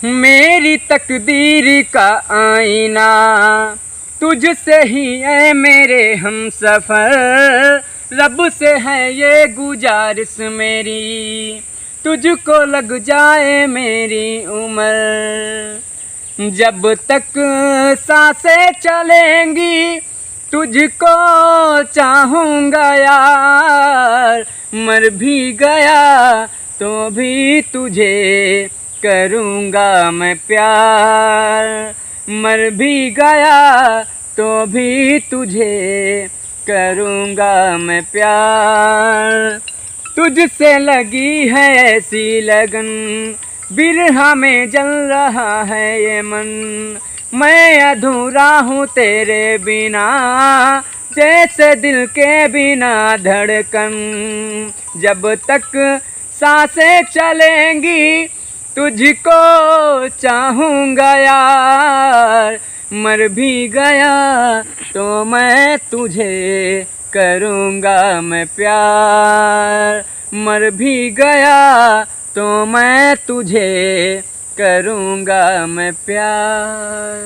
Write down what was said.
मेरी तकदीर का आईना तुझसे ही है मेरे हमसफर, रब से है ये गुजारिश मेरी, तुझको लग जाए मेरी उम्र। जब तक सांसें चलेंगी तुझको चाहूँगा यार, मर भी गया तो भी तुझे करूँगा मैं प्यार, मर भी गया तो भी तुझे करूँगा मैं प्यार। तुझसे लगी है ऐसी लगन, बिरहा में जल रहा है ये मन, मैं अधूरा हूँ तेरे बिना, जैसे दिल के बिना धड़कन। जब तक सांसें चलेंगी तुझको चाहूँगा यार, मर भी गया तो मैं तुझे करूँगा मैं प्यार, मर भी गया तो मैं तुझे करूँगा मैं प्यार।